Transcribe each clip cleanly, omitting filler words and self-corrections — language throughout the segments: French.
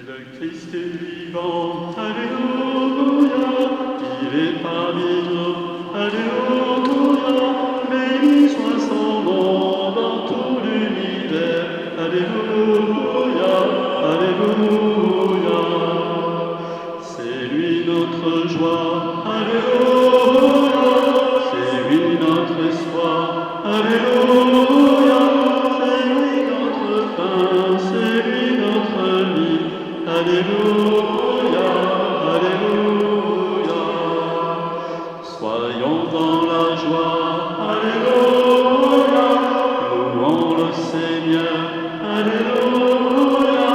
Le Christ est vivant, Alléluia, il est parmi nous, Alléluia, béni soit son nom dans tout l'univers, Alléluia, Alléluia. C'est lui notre joie, Alléluia, c'est lui notre espoir, Alléluia, c'est lui notre pain, c'est lui notre vie, Alléluia, Alléluia. Soyons dans la joie, Alléluia, louons le Seigneur, Alléluia,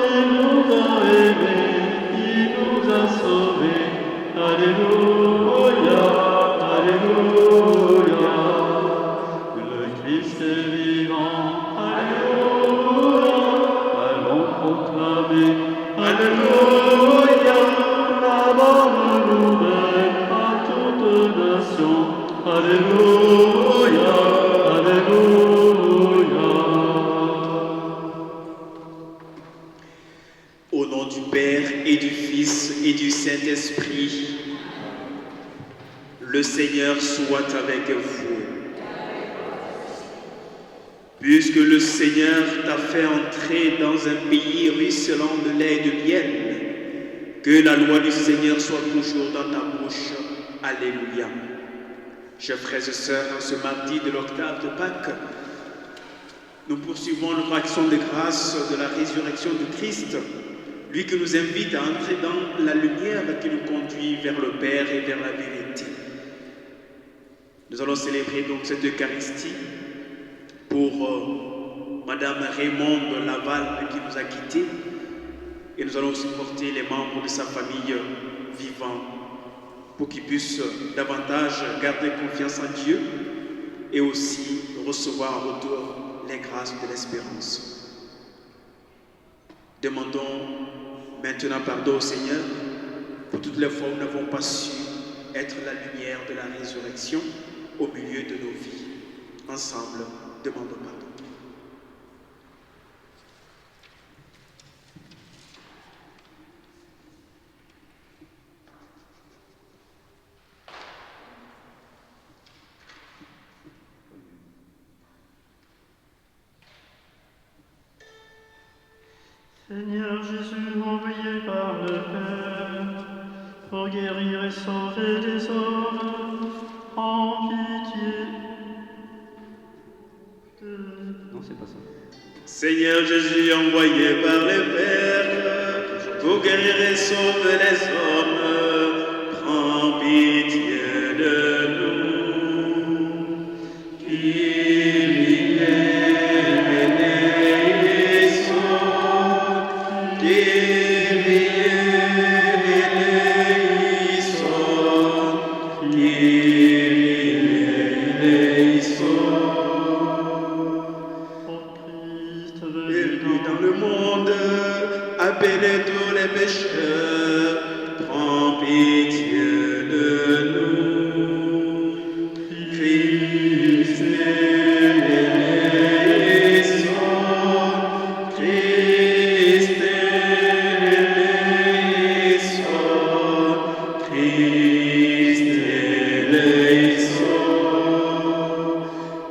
il nous a aimés, il nous a sauvés, Alléluia, Alléluia. Le Christ est vivant, Alléluia, allons proclamer, Alléluia, la bonne nouvelle à toute nation, Alléluia, Alléluia. Au nom du Père et du Fils et du Saint-Esprit, le Seigneur soit avec vous. Puisque le Seigneur t'a fait entrer dans un pays ruisselant de lait et de miel, que la loi du Seigneur soit toujours dans ta bouche. Alléluia. Chers frères et sœurs, en ce mardi de l'octave de Pâques, nous poursuivons notre action de grâce de la résurrection de Christ, lui qui nous invite à entrer dans la lumière qui nous conduit vers le Père et vers la vérité. Nous allons célébrer donc cette Eucharistie pour Madame Raymonde Laval qui nous a quittés, et nous allons aussi porter les membres de sa famille vivants pour qu'ils puissent davantage garder confiance en Dieu et aussi recevoir en retour les grâces de l'espérance. Demandons maintenant pardon au Seigneur pour toutes les fois où nous n'avons pas su être la lumière de la résurrection au milieu de nos vies. Ensemble, demandons pardon. Seigneur Jésus, envoyé par le Père pour guérir et sauver les hommes, prends pitié de... Non, c'est pas ça. Seigneur Jésus, envoyé par le Père pour guérir et sauver les hommes, prends pitié de nous.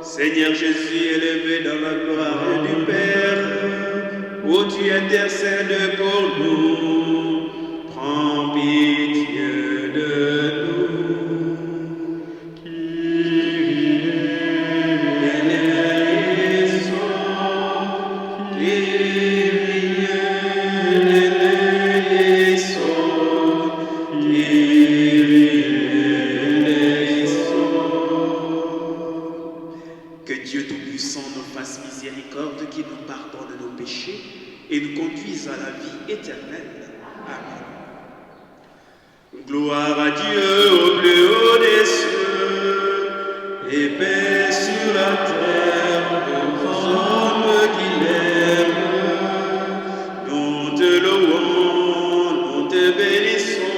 Seigneur Jésus, élevé dans la gloire du Père, où tu intercèdes pour nous, prends pitié de nous. Que Dieu Tout-Puissant nous fasse miséricorde, qui nous pardonne nos péchés et nous conduise à la vie éternelle. Amen. Gloire à Dieu au plus haut des cieux, et paix sur la terre aux hommes qu'il aime. Nous te louons, nous te bénissons,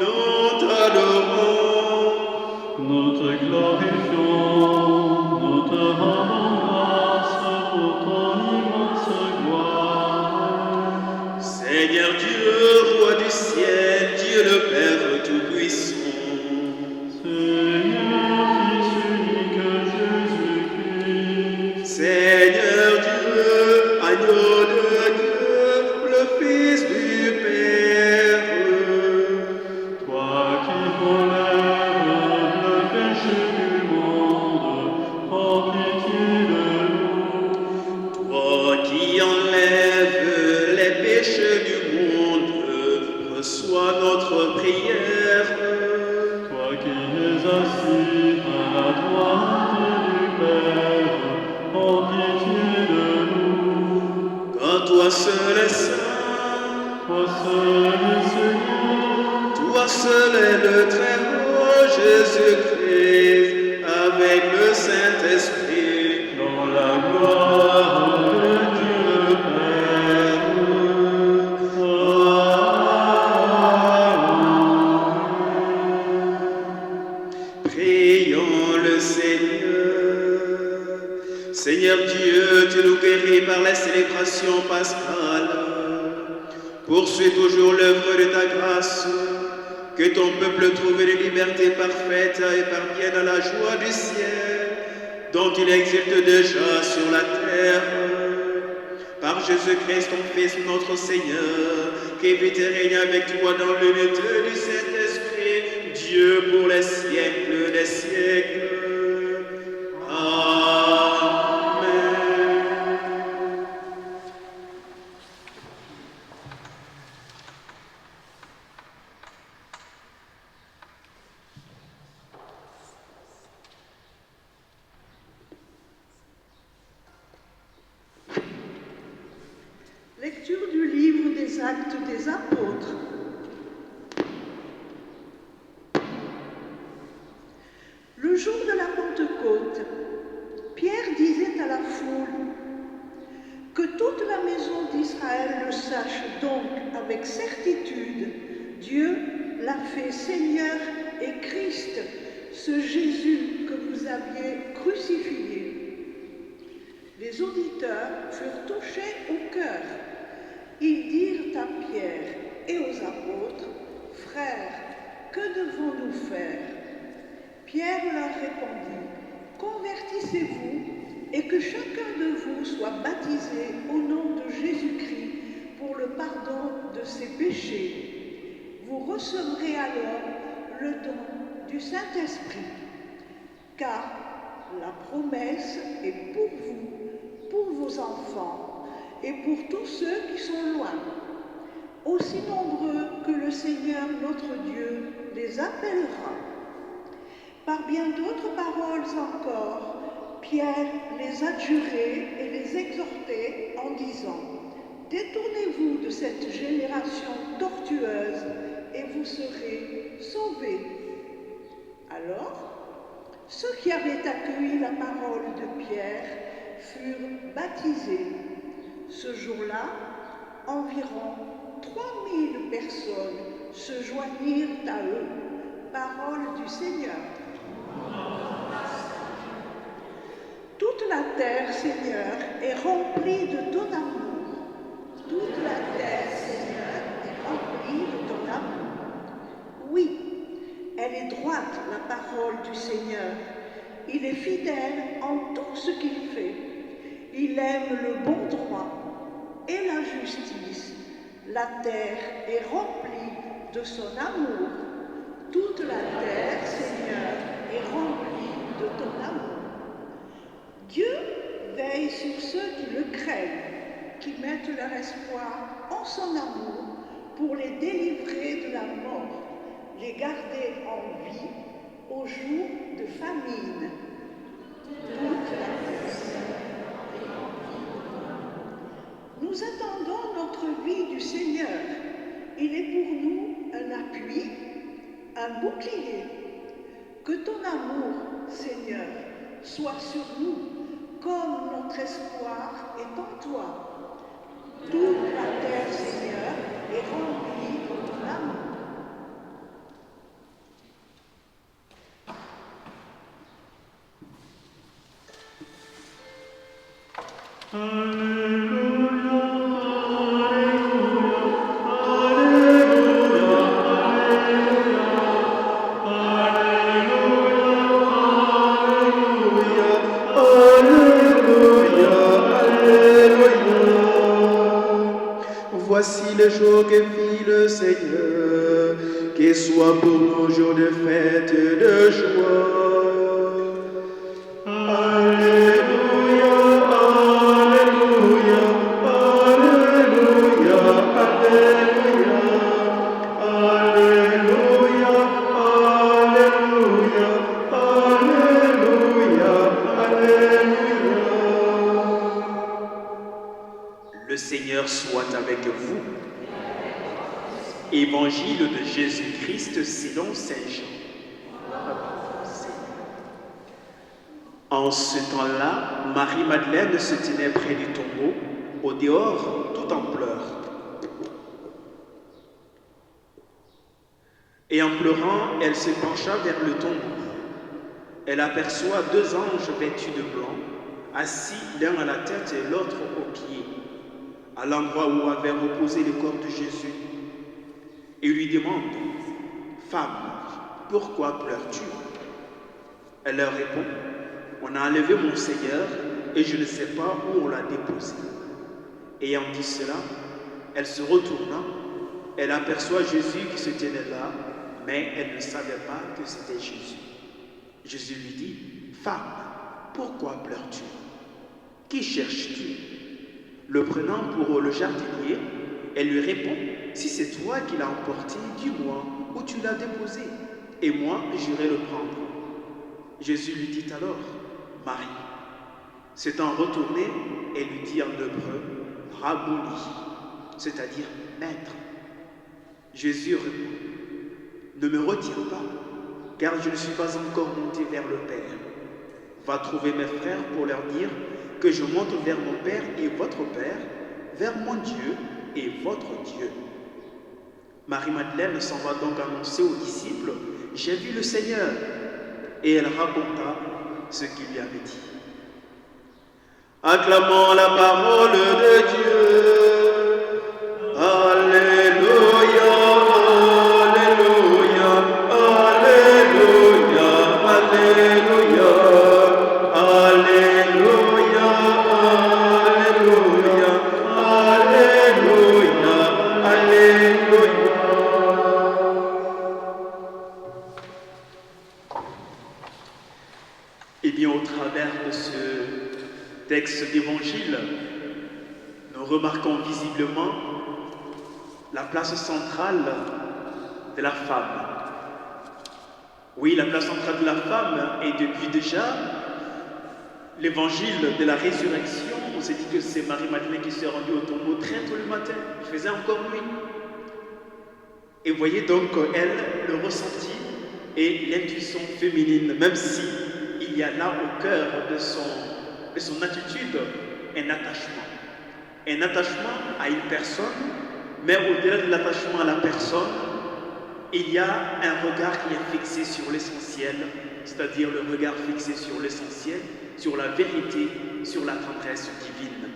nous t'adorons. Nous te glorifions, nous te rendons grâce pour ton immense gloire. Toi seul est saint, toi seul Seigneur, toi seul est le Très-Haut Jésus-Christ, avec le Saint-Esprit, dans la gloire de Dieu le Père. Prions le Seigneur. Seigneur Dieu, tu nous guéris par la célébration pascale. Poursuis toujours l'œuvre de ta grâce, que ton peuple trouve une liberté parfaite et parvienne à la joie du ciel, dont il exulte déjà sur la terre. Par Jésus-Christ, ton Fils, notre Seigneur, qui vit et règne avec toi dans l'unité du Saint-Esprit, Dieu pour les siècles des siècles. Lecture du livre des Actes des Apôtres. Le jour de la Pentecôte, Pierre disait à la foule: « Que toute la maison d'Israël le sache donc avec certitude, Dieu l'a fait Seigneur et Christ, ce Jésus que vous aviez crucifié. » Les auditeurs furent touchés au cœur. Ils dirent à Pierre et aux apôtres: « Frères, que devons-nous faire ?» Pierre leur répondit: « Convertissez-vous et que chacun de vous soit baptisé au nom de Jésus-Christ pour le pardon de ses péchés. Vous recevrez alors le don du Saint-Esprit. Car la promesse est pour vous, pour vos enfants, et pour tous ceux qui sont loin, aussi nombreux que le Seigneur notre Dieu les appellera. » Par bien d'autres paroles encore, Pierre les adjurait et les exhortait en disant: « Détournez-vous de cette génération tortueuse et vous serez sauvés. » Alors, ceux qui avaient accueilli la parole de Pierre furent baptisés. Ce jour-là, environ 3000 personnes se joignirent à eux. Parole du Seigneur. Toute la terre, Seigneur, est remplie de ton amour. Toute la terre, Seigneur, est remplie de ton amour. Oui, elle est droite, la parole du Seigneur. Il est fidèle en tout ce qu'il fait. Il aime le bon droit et la justice. La terre est remplie de son amour. Toute la terre, Seigneur, est remplie de ton amour. Dieu veille sur ceux qui le craignent, qui mettent leur espoir en son amour pour les délivrer de la mort, les garder en vie au jour de famine. Toute la terre, nous attendons notre vie du Seigneur. Il est pour nous un appui, un bouclier. Que ton amour, Seigneur, soit sur nous, comme notre espoir est en toi. Toute la terre, Seigneur, est remplie de ton amour. Voici le jour que fit le Seigneur, qu'il soit pour nous jour de fête et de joie. Alléluia, Alléluia, Alléluia, Alléluia, Alléluia, Alléluia, Alléluia, Alléluia. Le Seigneur soit avec vous. Évangile de Jésus-Christ selon Saint Jean. En ce temps-là, Marie-Madeleine se tenait près du tombeau, au dehors, tout en pleurs. Et en pleurant, elle se pencha vers le tombeau. Elle aperçoit 2 anges vêtus de blanc, assis l'un à la tête et l'autre aux pieds, à l'endroit où avait reposé le corps de Jésus. Et lui demande, « Femme, pourquoi pleures-tu » Elle leur répond, « On a enlevé mon Seigneur et je ne sais pas où on l'a déposé. » Ayant dit cela, elle se retourna, elle aperçoit Jésus qui se tenait là, mais elle ne savait pas que c'était Jésus. Jésus lui dit, « Femme, pourquoi pleures-tu? Qui cherches-tu » Le prenant pour le jardinier, elle lui répond, « Si c'est toi qui l'as emporté, dis-moi où tu l'as déposé, et moi j'irai le prendre. » Jésus lui dit alors, « Marie. » S'étant retourné, elle lui dit en hébreu, « Rabouni », c'est-à-dire « Maître. » Jésus répond, « Ne me retiens pas, car je ne suis pas encore monté vers le Père. Va trouver mes frères pour leur dire que je monte vers mon Père et votre Père, vers mon Dieu et votre Dieu. » Marie-Madeleine s'en va donc annoncer aux disciples, « J'ai vu le Seigneur. » Et elle raconta ce qu'il lui avait dit. Acclamons la parole de Dieu. Alléluia, Alléluia, Alléluia, Alléluia, Alléluia, Alléluia, Alléluia, Alléluia. Eh bien, au travers de ce texte d'évangile, nous remarquons visiblement la place centrale de la femme. Oui, la place centrale de la femme, et depuis déjà l'évangile de la résurrection, on s'est dit que c'est Marie-Madeleine qui s'est rendue au tombeau très tôt le matin, il faisait encore nuit. Et voyez donc, elle, le ressenti et l'intuition féminine, même si il y a là au cœur de son attitude un attachement. Un attachement à une personne, mais au-delà de l'attachement à la personne, il y a un regard qui est fixé sur l'essentiel, c'est-à-dire le regard fixé sur l'essentiel, sur la vérité, sur la tendresse divine.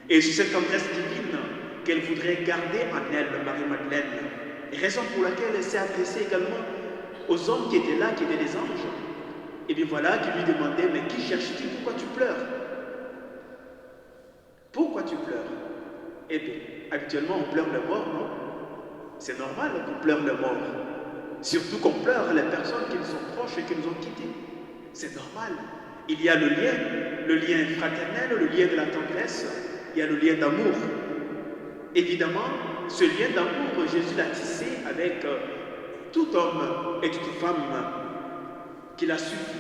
Et c'est cette tendresse divine qu'elle voudrait garder en elle, Marie-Madeleine, raison pour laquelle elle s'est adressée également aux hommes qui étaient là, qui étaient des anges. Et bien voilà, qui lui demandait, mais qui cherches-tu? Pourquoi tu pleures? Pourquoi tu pleures? Eh bien, habituellement on pleure le mort, non? C'est normal qu'on pleure le mort. Surtout qu'on pleure les personnes qui nous sont proches et qui nous ont quittés. C'est normal. Il y a le lien fraternel, le lien de la tendresse, il y a le lien d'amour. Évidemment, ce lien d'amour, Jésus l'a tissé avec tout homme et toute femme qu'il a suffi,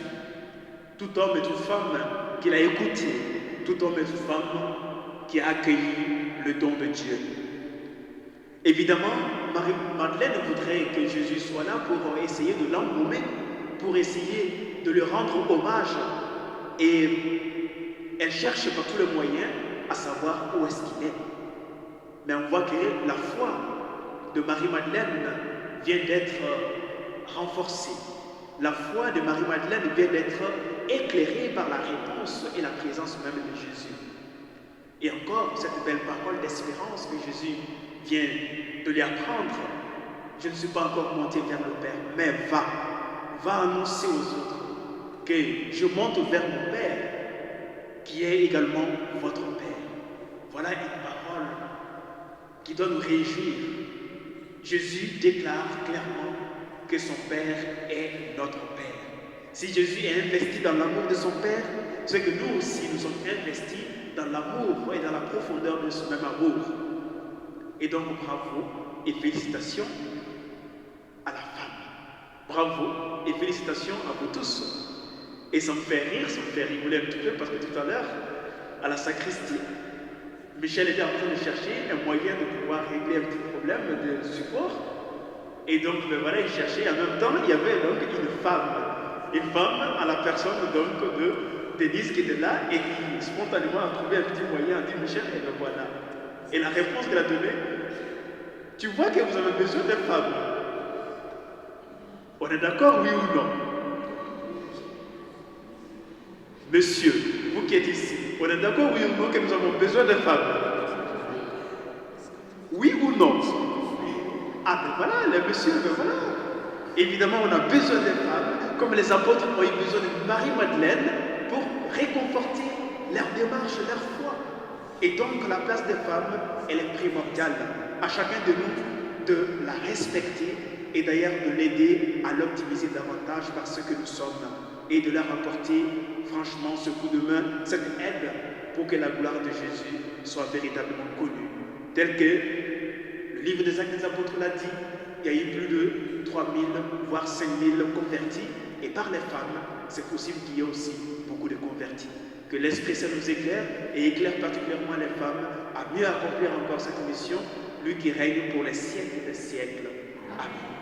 tout homme et toute femme qu'il a écouté, tout homme et toute femme qui a accueilli le don de Dieu. Évidemment, Marie-Madeleine voudrait que Jésus soit là pour essayer de l'embaumer, pour essayer de lui rendre hommage. Et elle cherche par tous les moyens à savoir où est-ce qu'il est. Mais on voit que la foi de Marie-Madeleine vient d'être renforcée. La foi de Marie-Madeleine vient d'être éclairée par la réponse et la présence même de Jésus. Et encore, cette belle parole d'espérance que Jésus vient de lui apprendre. Je ne suis pas encore monté vers le Père, mais va annoncer aux autres que je monte vers mon Père, qui est également votre Père. Voilà une parole qui doit nous réjouir. Jésus déclare clairement que son Père est notre Père. Si Jésus est investi dans l'amour de son Père, c'est que nous aussi nous sommes investis dans l'amour et dans la profondeur de ce même amour. Et donc bravo et félicitations à la femme. Bravo et félicitations à vous tous. Et ça me fait rire, ça me fait rigoler un petit peu parce que tout à l'heure, à la sacristie, Michel était en train de chercher un moyen de pouvoir régler un petit problème de support. Et donc, ben voilà, il cherchait. En même temps, il y avait donc une femme à la personne donc de Denise qui était là et qui spontanément a trouvé un petit moyen, a dit Michel, et ben voilà. Et la réponse qu'elle a donnée, tu vois que vous avez besoin de femmes. On est d'accord, oui ou non? Monsieur, vous qui êtes ici, on est d'accord, oui ou non, que nous avons besoin de femmes? Oui ou non? Ah ben voilà, les messieurs, ben voilà. Évidemment, on a besoin des femmes, comme les apôtres ont eu besoin de Marie-Madeleine pour réconforter leur démarche, leur foi. Et donc, la place des femmes, elle est primordiale. À chacun de nous de la respecter et d'ailleurs de l'aider à l'optimiser davantage parce que nous sommes et de leur apporter franchement ce coup de main, cette aide pour que la gloire de Jésus soit véritablement connue. Tel que le livre des Actes des Apôtres l'a dit, il y a eu plus de 3000 voire 5000 convertis et par les femmes, c'est possible qu'il y ait aussi beaucoup de convertis. Que l'Esprit Saint nous éclaire et éclaire particulièrement les femmes à mieux accomplir encore cette mission, lui qui règne pour les siècles des siècles. Amen.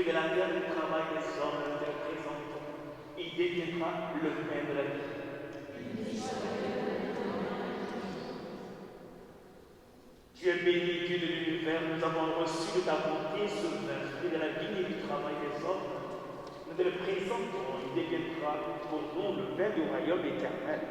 de la terre du travail des hommes, nous te le présentons. Il deviendra le pain de la vie. Tu es béni, Dieu de l'univers, nous avons reçu de ta bonté ce vin, fruit de la vigne et du travail des hommes. Nous te le présentons, il deviendra pour nous le pain du royaume éternel.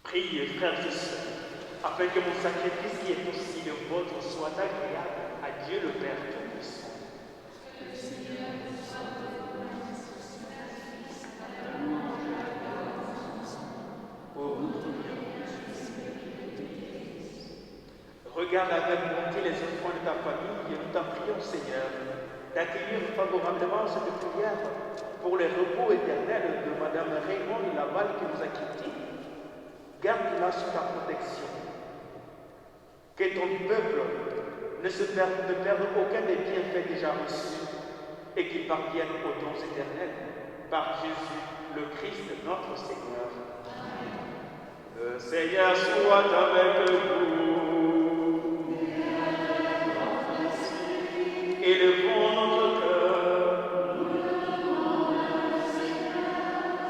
Priez, frères et sœurs, afin que mon sacrifice qui est aussi le vôtre soit agréable à Dieu le Père Tout-Puissant. Regarde avec bonté les enfants de ta famille et nous t'en prions, Seigneur, d'accueillir favorablement cette prière pour le repos éternel de Madame Raymond Laval qui nous a quittés. Garde-la sous ta protection. Que ton peuple ne perde aucun des bienfaits déjà reçus et qu'il parvienne aux dons éternels par Jésus, le Christ, notre Seigneur. Le Seigneur soit avec vous. Élevons notre cœur.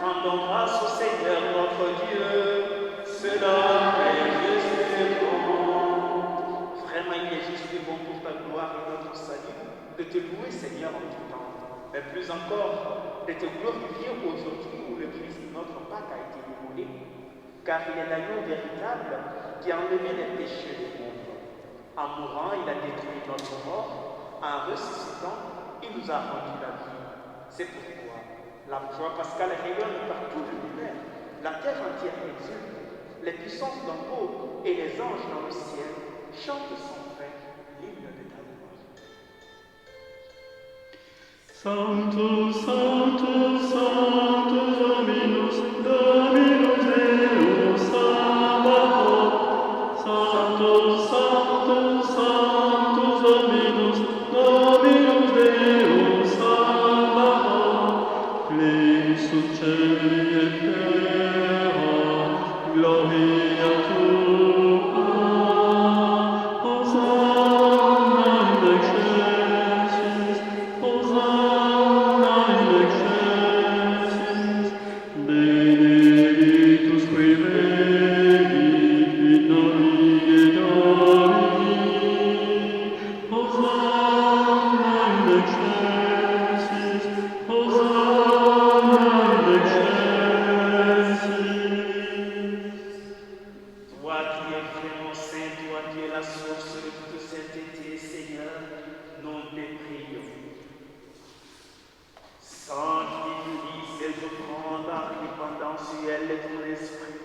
Rendons grâce au Seigneur notre Dieu. Cela est juste et bon. Vraiment, il est juste et bon pour ta gloire et notre salut de te louer, Seigneur, en tout temps. Mais plus encore, de te glorifier aujourd'hui où le Christ, notre Pâque, a été déroulé. Car il est l'agneau véritable qui a enlevé les péchés du monde. En mourant, il a détruit notre mort. En ressuscitant, il nous a rendu la vie. C'est pourquoi la joie pascale rayonne par tout l'univers. La terre entière exulte. Les puissances d'en haut et les anges dans le ciel chantent sans fin l'hymne de ta gloire. Sanctus, Sanctus, Sanctus, Dominus, Dominus Deus Sabaoth. Sanctus, Sanctus, Sanctus, Dominus, Dominus Deus Sabaoth. Plexus caeli et terra, Gloria tua, Hosanna in excelsis, Hosanna in excelsis, benedictus qui venit in nomine Domini, Hosanna in excelsis, Hosanna in excelsis. Toi qui es vraiment saint, toi qui es la source de toute sainteté, Seigneur, nous te prions. Sanctifie cette offrande en répandant sur elle de ton esprit,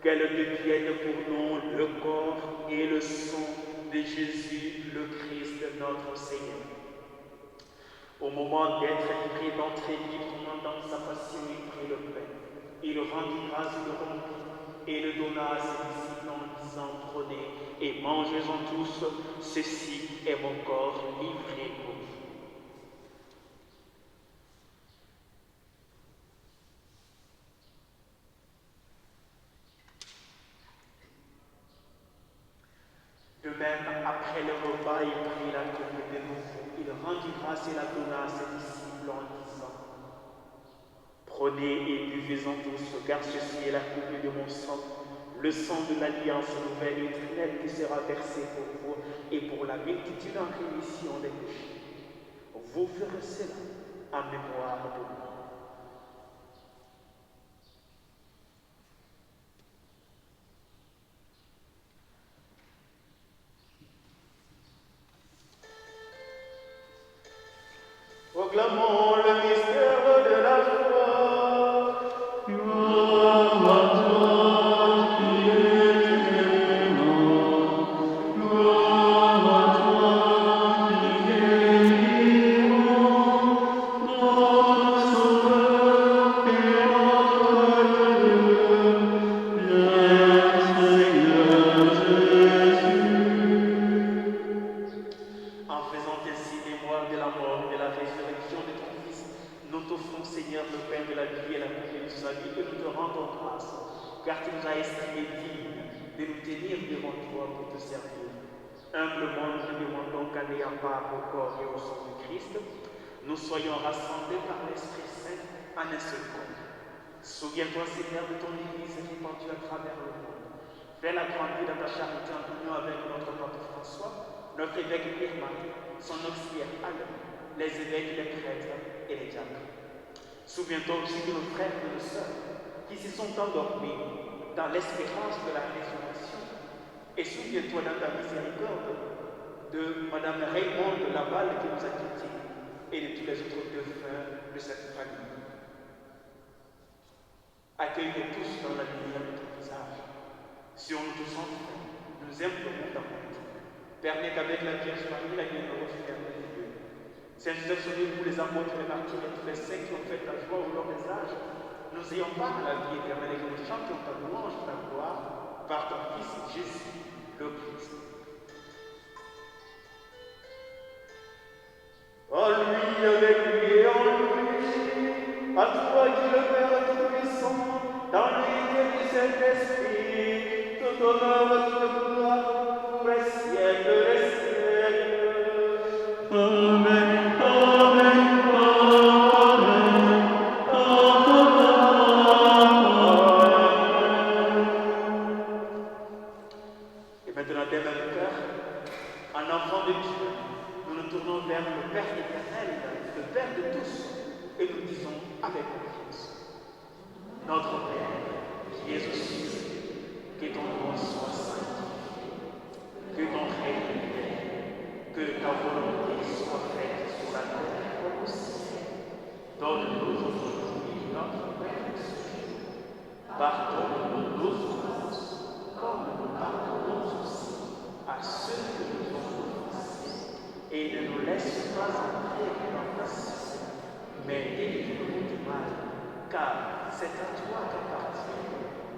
qu'elle devienne pour nous le corps et le sang de Jésus, le Christ, notre Seigneur. Au moment d'être livré, d'entrer librement dans sa passion, il prit le pain. Il rendit grâce de rompit et le donna à ses disciples en disant, prenez et mangez-en tous, ceci est mon corps livré pour vous. De même, après le repas, il prit la coupe de nouveau. Il rendit grâce et la donna à ses disciples en disant, prenez et buvez-en tous, car ceci est la coupe de mon sang, le sang de l'alliance nouvelle et éternelle qui sera versé pour vous et pour la multitude en rémission des péchés. Vous ferez cela en mémoire de moi. Proclamons le mystère de la foi. Gloire à toi qui es clément, gloire à toi qui es vivant, notre de nous tenir devant toi pour te servir. Humblement, nous te demandons qu'à n'ayant part au corps et au sang de Christ, nous soyons rassemblés par l'Esprit Saint en un seul corps. Souviens-toi, Seigneur, de ton Église répandue à travers le monde. Fais-la grandir dans ta charité en union avec notre pape François, notre évêque Pierre-Marie, son auxiliaire Alain, les évêques, les prêtres et les diacres. Souviens-toi aussi de nos frères et de nos sœurs qui se sont endormis dans l'espérance de la résurrection. Et souviens-toi dans ta miséricorde de Madame Raymond de Laval qui nous a quittés et de tous les autres défunts de cette famille. Accueille-les tous dans la lumière de ton visage. Sur nous tous enfants, nous implorons ta bonté. Permets qu'avec la Vierge Marie, la bienheureuse Mère de Dieu, Saint Joseph sauvé pour les apôtres, les martyrs et tous les saints qui ont fait ta joie au long des âges, nous ayons part à la vie éternelle et que nous chantions ta louange, ta gloire, par ton Fils Jésus, le Christ. En lui, avec lui et en lui, à toi qui le Père Tout-Puissant, dans l'unité du Saint-Esprit, tout honneur et toute gloire pour les siècles des siècles. Amen, amen, amen, amen. Et maintenant, dès même cœur, en enfant de Dieu, nous nous tournons vers le Père éternel, le Père de tous, et nous disons avec confiance: Notre Père, qui es aux cieux, que ton nom soit sanctifié, que ton règne vienne, que ta volonté soit faite sur la terre comme au ciel. Donne-nous aujourd'hui notre pain de ce jour. Pardonne-nous nos offenses, comme nous pardonnons aussi à ceux qui nous ont offensés. Et ne nous laisse pas entrer en tentation, mais délivre-nous du mal, car c'est à toi qu'appartient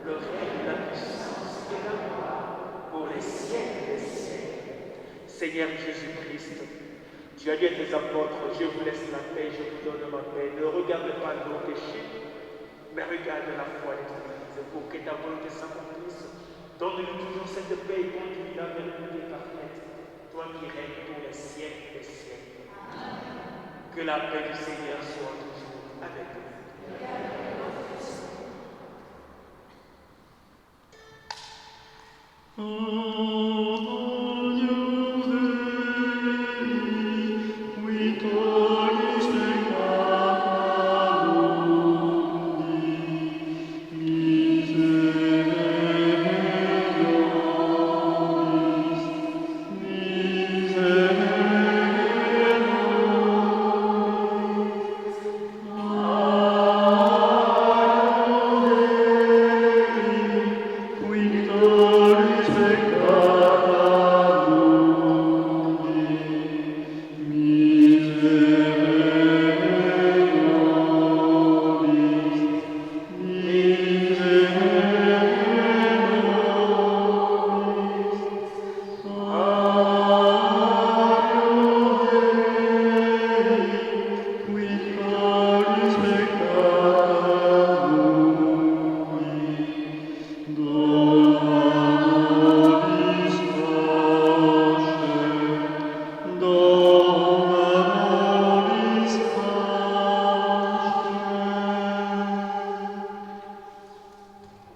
le règne, la puissance et la gloire pour les siècles des siècles. Seigneur Jésus-Christ, tu as dit à tes apôtres: je vous laisse la paix, je vous donne ma paix. Ne regarde pas nos péchés, mais regarde la foi de ton Église, pour que ta volonté s'accomplisse. Donne-nous toujours cette paix et conduis-la vers l'unité parfaite, toi qui règnes pour les siècles des siècles. Que la paix du Seigneur soit toujours avec nous.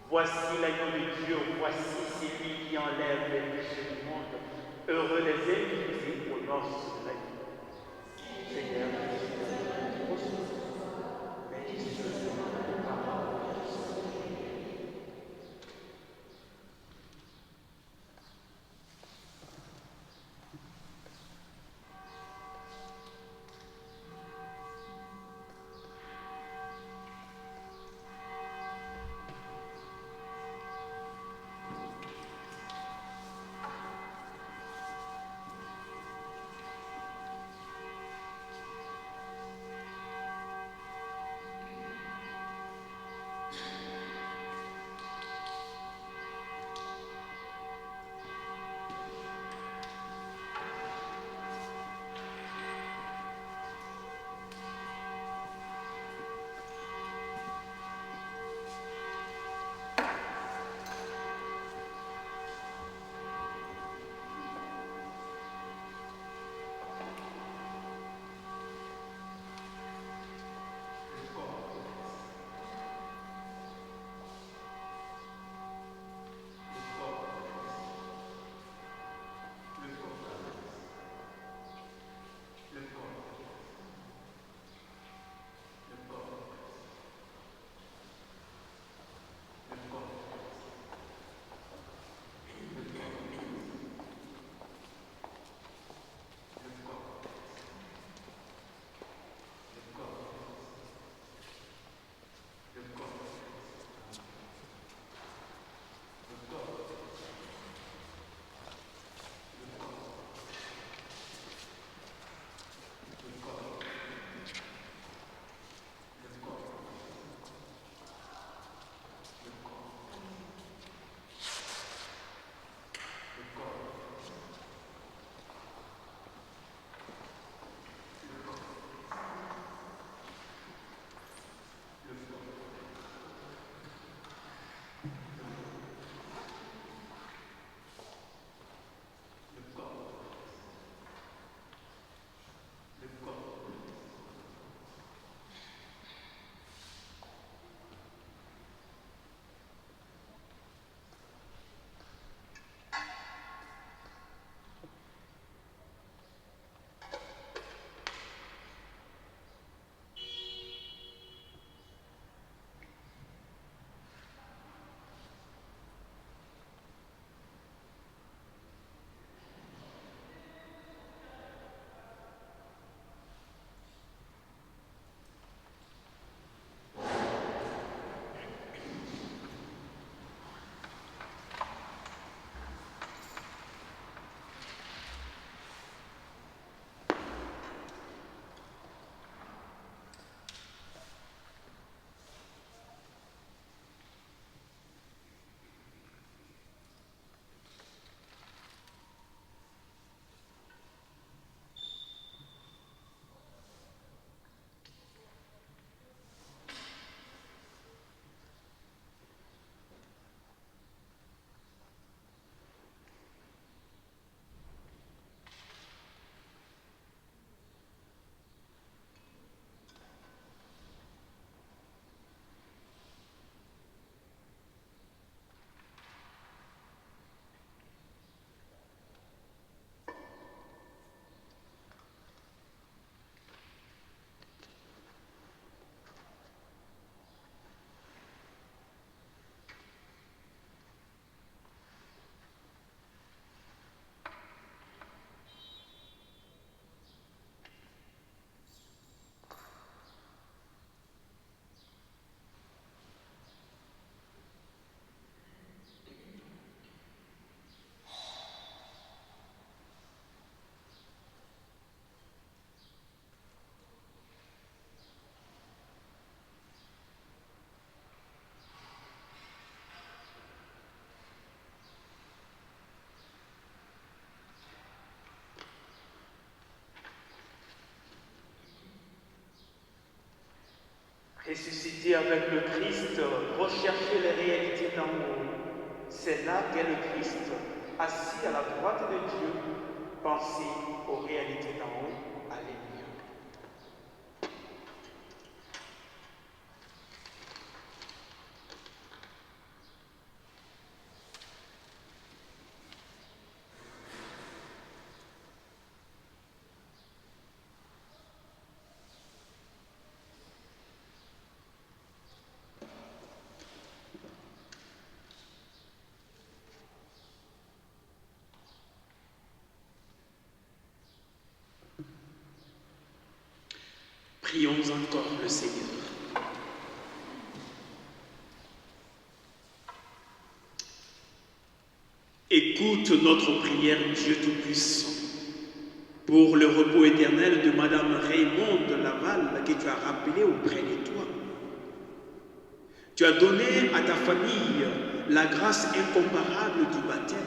Voici l'agneau de Dieu, voici celui qui enlève les péchés du monde. Heureux les invités aux noces de l'agneau. Seigneur, Si avec le Christ, recherchez les réalités d'en haut, c'est là qu'est le Christ, assis à la droite de Dieu. Pensez aux réalités d'en haut. Alléluia. Prions encore le Seigneur. Écoute notre prière, Dieu Tout-Puissant, pour le repos éternel de Madame Raymonde Laval que tu as rappelé auprès de toi. Tu as donné à ta famille la grâce incomparable du baptême.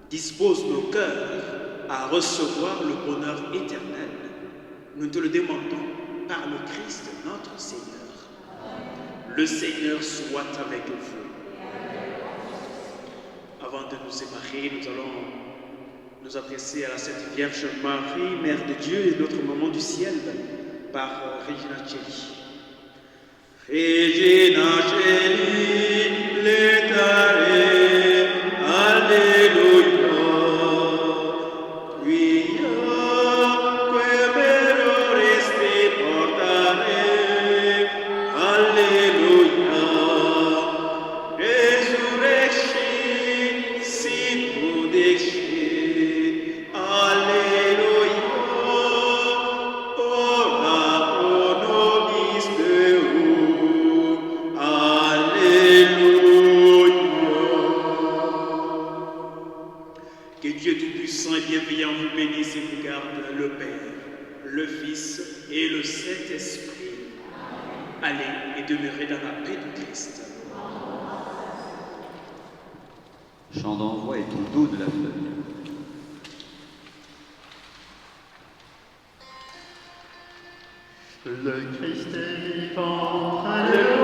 Dispose nos cœurs à recevoir le bonheur éternel. Nous te le demandons par le Christ notre Seigneur. Le Seigneur soit avec vous. Avant de nous séparer, nous allons nous adresser à la Sainte Vierge Marie, Mère de Dieu et notre Maman du Ciel, par Regina Celli. Regina Celli, letare, Alléluia. Que Dieu Tout-Puissant et bienveillant vous bénisse et vous garde, le Père, le Fils et le Saint-Esprit. Allez et demeurez dans la paix du Christ. Chant d'envoi est au dos de la feuille. Le Christ est vivant, Alléluia.